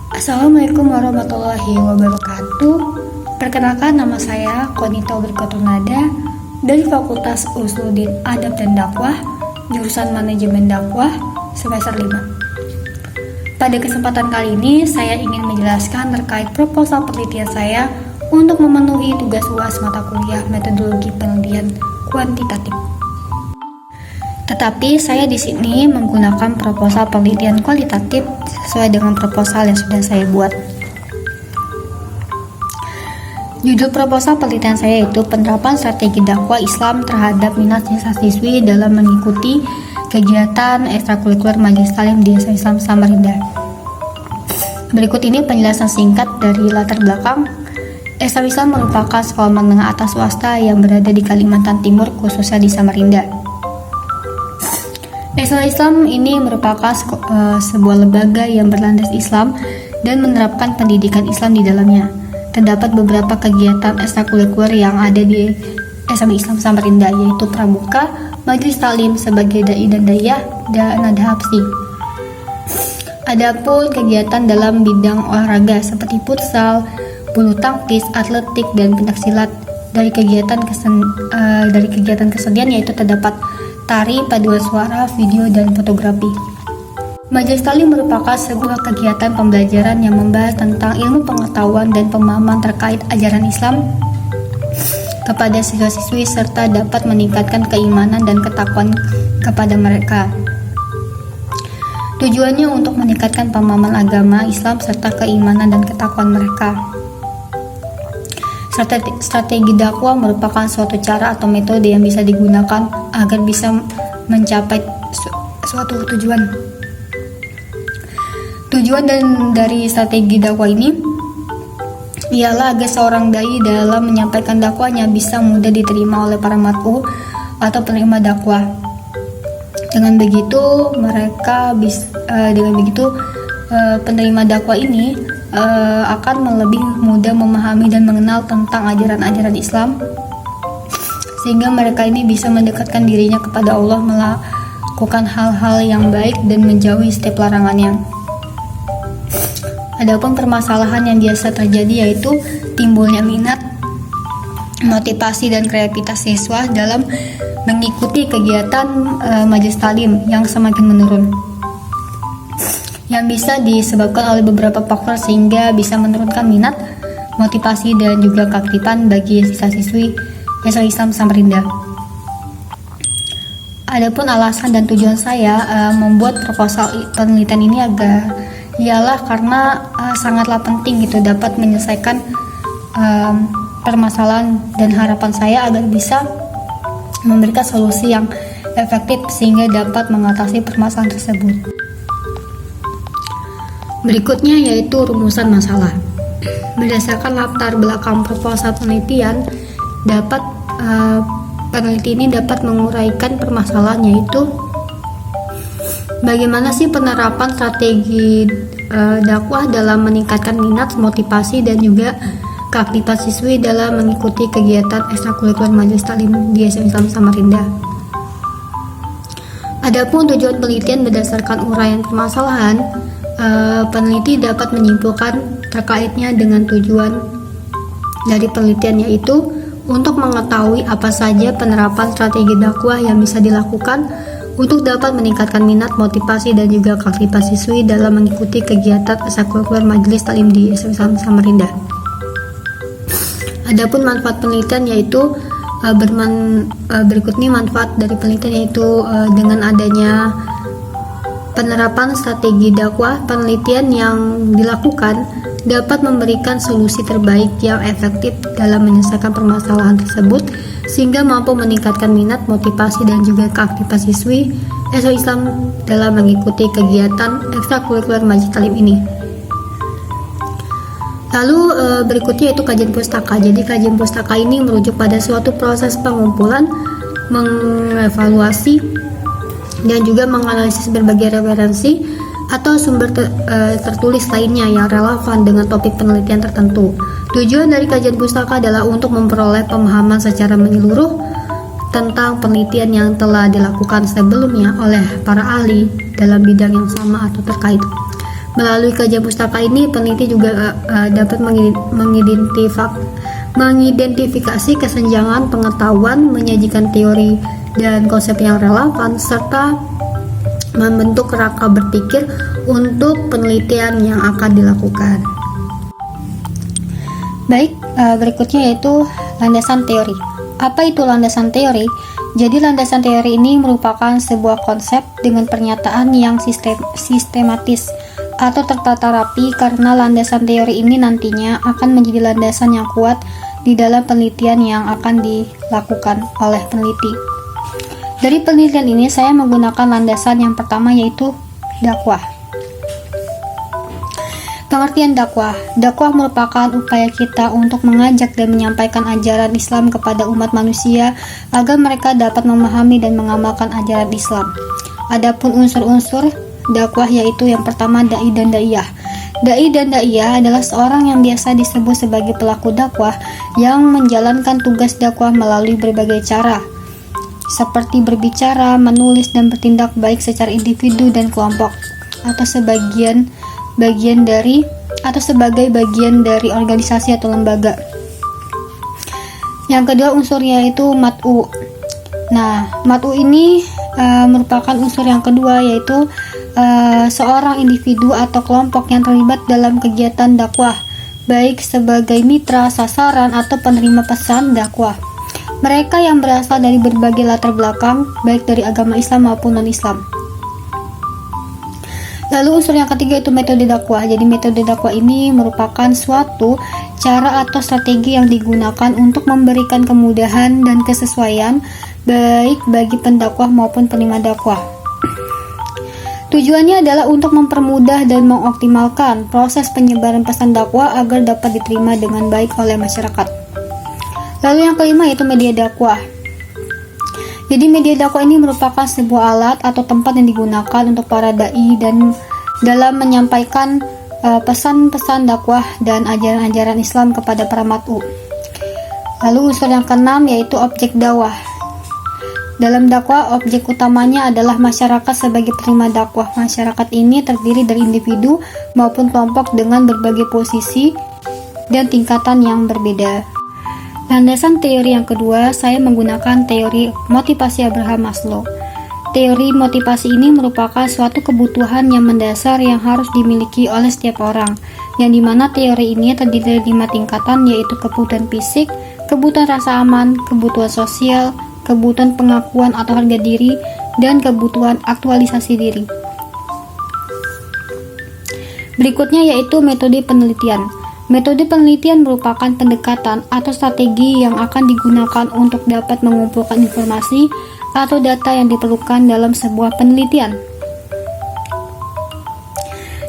Assalamualaikum warahmatullahi wabarakatuh. Perkenalkan, nama saya Konita Berkotunada dari Fakultas Usuluddin Adab dan Dakwah, jurusan Manajemen Dakwah, semester 5. Pada kesempatan kali ini, saya ingin menjelaskan terkait proposal penelitian saya untuk memenuhi tugas UAS mata kuliah metodologi penelitian kuantitatif. Tetapi saya di sini menggunakan proposal penelitian kualitatif sesuai dengan proposal yang sudah saya buat. Judul proposal penelitian saya yaitu penerapan strategi dakwah Islam terhadap minat siswa-siswi dalam mengikuti kegiatan ekstrakurikuler Majelis Talim di SMA Islam Samarinda. Berikut ini penjelasan singkat dari latar belakang. SMA Islam merupakan sekolah menengah atas swasta yang berada di Kalimantan Timur, khususnya di Samarinda. SMA Islam ini merupakan sebuah lembaga yang berlandas Islam dan menerapkan pendidikan Islam di dalamnya. Terdapat beberapa kegiatan ekstrakurikuler yang ada di SMA Islam Samarinda, yaitu pramuka, majelis talim sebagai dai dan daiyah, dan nada hapsi. Adapun kegiatan dalam bidang olahraga seperti futsal, bulu tangkis, atletik, dan pencaksilat. Dari kegiatan kesenian yaitu terdapat tari, paduan suara, video, dan fotografi. Majelis Talim merupakan sebuah kegiatan pembelajaran yang membahas tentang ilmu pengetahuan dan pemahaman terkait ajaran Islam kepada siswa-siswi serta dapat meningkatkan keimanan dan ketakwaan kepada mereka. Tujuannya untuk meningkatkan pemahaman agama Islam serta keimanan dan ketakwaan mereka. Strategi dakwah merupakan suatu cara atau metode yang bisa digunakan agar bisa mencapai suatu tujuan. Tujuan dari strategi dakwah ini ialah agar seorang dai dalam menyampaikan dakwahnya bisa mudah diterima oleh para mat'u atau penerima dakwah. Dengan begitu penerima dakwah ini akan lebih mudah memahami dan mengenal tentang ajaran-ajaran Islam, sehingga mereka ini bisa mendekatkan dirinya kepada Allah, melakukan hal-hal yang baik dan menjauhi setiap larangannya. Adapun permasalahan yang biasa terjadi yaitu timbulnya minat, motivasi, dan kreativitas siswa dalam mengikuti kegiatan majelis talim yang semakin menurun, yang bisa disebabkan oleh beberapa faktor sehingga bisa menurunkan minat, motivasi, dan juga keaktifan bagi siswa-siswi SMA Islam Samarinda. Adapun alasan dan tujuan saya membuat proposal penelitian ini ialah karena sangatlah penting dapat menyelesaikan permasalahan dan harapan saya agar bisa memberikan solusi yang efektif sehingga dapat mengatasi permasalahan tersebut. Berikutnya yaitu rumusan masalah. Berdasarkan latar belakang proposal penelitian, peneliti ini dapat menguraikan permasalahan, yaitu bagaimana sih penerapan strategi dakwah dalam meningkatkan minat, motivasi, dan juga keaktifan siswi dalam mengikuti kegiatan ekstrakurikuler Majelis Talim di SMA Islam Samarinda. Adapun tujuan penelitian berdasarkan uraian permasalahan, peneliti dapat menyimpulkan terkaitnya dengan tujuan dari penelitian, yaitu untuk mengetahui apa saja penerapan strategi dakwah yang bisa dilakukan untuk dapat meningkatkan minat, motivasi, dan juga keaktifan siswi dalam mengikuti kegiatan ekstrakurikuler Majelis Talim di SMA Islam Samarinda. Adapun manfaat penelitian yaitu berikut ini manfaat dari penelitian, yaitu dengan adanya penerapan strategi dakwah, penelitian yang dilakukan dapat memberikan solusi terbaik yang efektif dalam menyelesaikan permasalahan tersebut, sehingga mampu meningkatkan minat, motivasi, dan juga keaktifan siswi SMA Islam dalam mengikuti kegiatan ekstrakurikuler Majelis Talim ini. Lalu berikutnya yaitu kajian pustaka. Jadi kajian pustaka ini merujuk pada suatu proses pengumpulan, mengevaluasi, dan juga menganalisis berbagai referensi atau sumber tertulis lainnya yang relevan dengan topik penelitian tertentu. Tujuan dari kajian pustaka adalah untuk memperoleh pemahaman secara menyeluruh tentang penelitian yang telah dilakukan sebelumnya oleh para ahli dalam bidang yang sama atau terkait. Melalui kajian pustaka ini, peneliti juga dapat mengidentifikasi kesenjangan pengetahuan, menyajikan teori dan konsep yang relevan, serta membentuk kerangka berpikir untuk penelitian yang akan dilakukan. Baik, berikutnya yaitu landasan teori. Apa itu landasan teori? Jadi landasan teori ini merupakan sebuah konsep dengan pernyataan yang sistematis atau tertata rapi, karena landasan teori ini nantinya akan menjadi landasan yang kuat di dalam penelitian yang akan dilakukan oleh peneliti. Dari penelitian ini saya menggunakan landasan yang pertama, yaitu dakwah. Pengertian dakwah. Dakwah merupakan upaya kita untuk mengajak dan menyampaikan ajaran Islam kepada umat manusia agar mereka dapat memahami dan mengamalkan ajaran Islam. Adapun unsur-unsur dakwah yaitu yang pertama dai dan daiyah. Dai dan daiyah adalah seorang yang biasa disebut sebagai pelaku dakwah yang menjalankan tugas dakwah melalui berbagai cara, seperti berbicara, menulis, dan bertindak baik secara individu dan kelompok, atau sebagai bagian dari organisasi atau lembaga. Yang kedua unsurnya yaitu mat'u. Nah, mat'u ini merupakan unsur yang kedua, yaitu seorang individu atau kelompok yang terlibat dalam kegiatan dakwah, baik sebagai mitra, sasaran, atau penerima pesan dakwah. Mereka yang berasal dari berbagai latar belakang, baik dari agama Islam maupun non-Islam. Lalu unsur yang ketiga itu metode dakwah. Jadi metode dakwah ini merupakan suatu cara atau strategi yang digunakan untuk memberikan kemudahan dan kesesuaian baik bagi pendakwah maupun penerima dakwah. Tujuannya adalah untuk mempermudah dan mengoptimalkan proses penyebaran pesan dakwah agar dapat diterima dengan baik oleh masyarakat. Lalu yang kelima yaitu media dakwah. Jadi media dakwah ini merupakan sebuah alat atau tempat yang digunakan untuk para dai dan dalam menyampaikan pesan-pesan dakwah dan ajaran-ajaran Islam kepada para mat'u. Lalu unsur yang keenam yaitu objek dakwah. Dalam dakwah, objek utamanya adalah masyarakat sebagai penerima dakwah. Masyarakat ini terdiri dari individu maupun kelompok dengan berbagai posisi dan tingkatan yang berbeda. Landasan teori yang kedua, saya menggunakan teori motivasi Abraham Maslow. Teori motivasi ini merupakan suatu kebutuhan yang mendasar yang harus dimiliki oleh setiap orang, yang dimana teori ini terdiri dari 5 tingkatan, yaitu kebutuhan fisik, kebutuhan rasa aman, kebutuhan sosial, kebutuhan pengakuan atau harga diri, dan kebutuhan aktualisasi diri. Berikutnya yaitu metode penelitian. Metode penelitian merupakan pendekatan atau strategi yang akan digunakan untuk dapat mengumpulkan informasi atau data yang diperlukan dalam sebuah penelitian.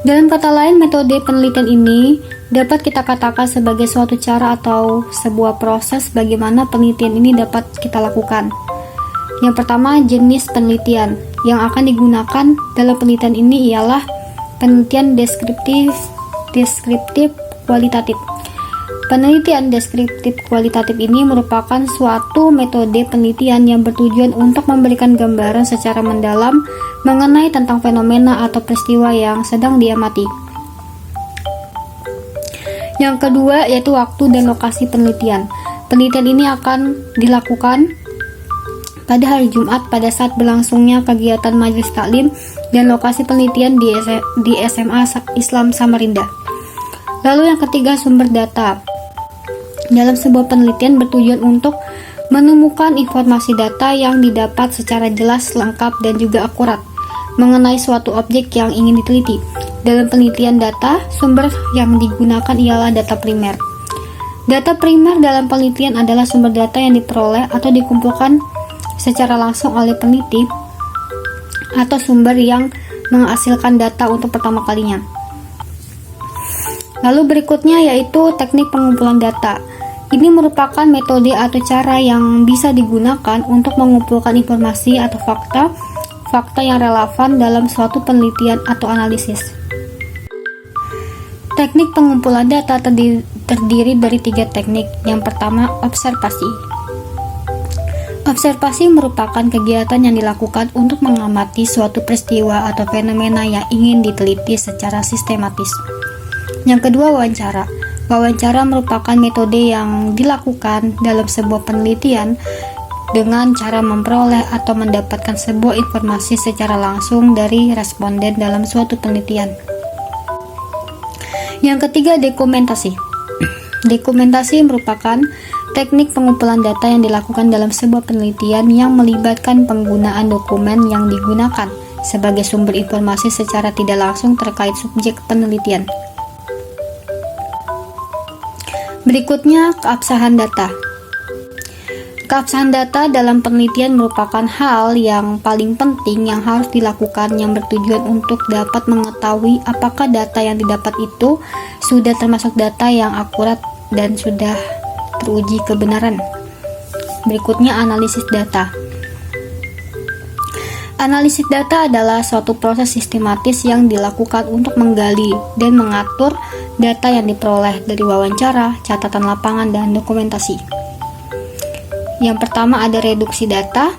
Dalam kata lain, metode penelitian ini dapat kita katakan sebagai suatu cara atau sebuah proses bagaimana penelitian ini dapat kita lakukan. Yang pertama, jenis penelitian yang akan digunakan dalam penelitian ini ialah penelitian deskriptif kualitatif. Penelitian deskriptif kualitatif ini merupakan suatu metode penelitian yang bertujuan untuk memberikan gambaran secara mendalam mengenai tentang fenomena atau peristiwa yang sedang diamati. Yang kedua yaitu waktu dan lokasi penelitian. Penelitian ini akan dilakukan pada hari Jumat pada saat berlangsungnya kegiatan majelis taklim dan lokasi penelitian di SMA Islam Samarinda. Lalu yang ketiga, sumber data. Dalam sebuah penelitian bertujuan untuk menemukan informasi data yang didapat secara jelas, lengkap, dan juga akurat mengenai suatu objek yang ingin diteliti. Dalam penelitian data, sumber yang digunakan ialah data primer. Data primer dalam penelitian adalah sumber data yang diperoleh atau dikumpulkan secara langsung oleh peneliti atau sumber yang menghasilkan data untuk pertama kalinya. Lalu berikutnya yaitu teknik pengumpulan data. Ini merupakan metode atau cara yang bisa digunakan untuk mengumpulkan informasi atau fakta yang relevan dalam suatu penelitian atau analisis. Teknik pengumpulan data terdiri dari 3 teknik. Yang pertama, observasi. Observasi merupakan kegiatan yang dilakukan untuk mengamati suatu peristiwa atau fenomena yang ingin diteliti secara sistematis. Yang kedua, wawancara. Wawancara merupakan metode yang dilakukan dalam sebuah penelitian dengan cara memperoleh atau mendapatkan sebuah informasi secara langsung dari responden dalam suatu penelitian. Yang ketiga, dokumentasi. Dokumentasi merupakan teknik pengumpulan data yang dilakukan dalam sebuah penelitian yang melibatkan penggunaan dokumen yang digunakan sebagai sumber informasi secara tidak langsung terkait subjek penelitian. Berikutnya, keabsahan data. Keabsahan data dalam penelitian merupakan hal yang paling penting yang harus dilakukan yang bertujuan untuk dapat mengetahui apakah data yang didapat itu sudah termasuk data yang akurat dan sudah teruji kebenaran. Berikutnya, analisis data. Analisis data adalah suatu proses sistematis yang dilakukan untuk menggali dan mengatur data yang diperoleh dari wawancara, catatan lapangan, dan dokumentasi. Yang pertama ada reduksi data.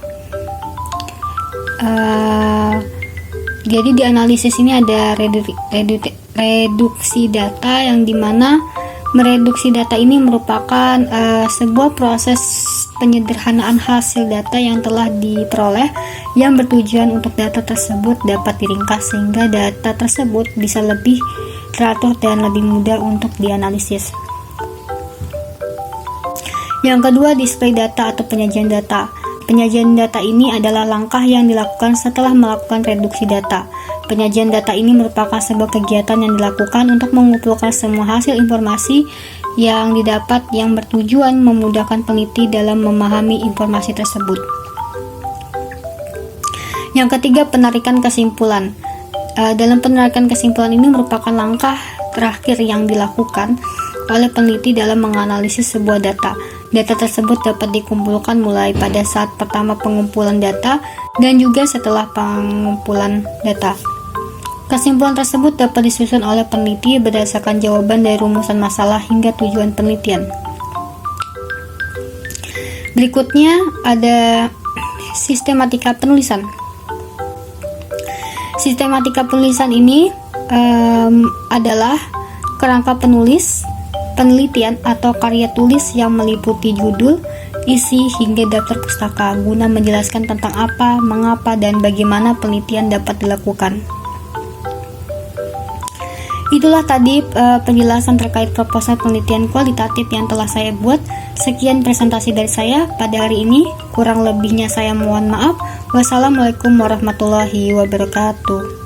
Jadi di analisis ini ada reduksi data yang dimana mereduksi data ini merupakan sebuah proses penyederhanaan hasil data yang telah diperoleh yang bertujuan untuk data tersebut dapat diringkas sehingga data tersebut bisa lebih teratur dan lebih mudah untuk dianalisis. Yang kedua, display data atau penyajian data. Penyajian data ini adalah langkah yang dilakukan setelah melakukan reduksi data. Penyajian data ini merupakan sebuah kegiatan yang dilakukan untuk mengumpulkan semua hasil informasi yang didapat yang bertujuan memudahkan peneliti dalam memahami informasi tersebut. Yang ketiga, penarikan kesimpulan. Dalam penarikan kesimpulan ini merupakan langkah terakhir yang dilakukan oleh peneliti dalam menganalisis sebuah data. Data tersebut dapat dikumpulkan mulai pada saat pertama pengumpulan data dan juga setelah pengumpulan data. Kesimpulan tersebut dapat disusun oleh peneliti berdasarkan jawaban dari rumusan masalah hingga tujuan penelitian. Berikutnya ada sistematika penulisan. Sistematika penulisan ini adalah kerangka penulis, penelitian atau karya tulis yang meliputi judul, isi, hingga daftar pustaka guna menjelaskan tentang apa, mengapa, dan bagaimana penelitian dapat dilakukan. Itulah tadi penjelasan terkait proposal penelitian kualitatif yang telah saya buat. Sekian presentasi dari saya pada hari ini. Kurang lebihnya saya mohon maaf. Wassalamualaikum warahmatullahi wabarakatuh.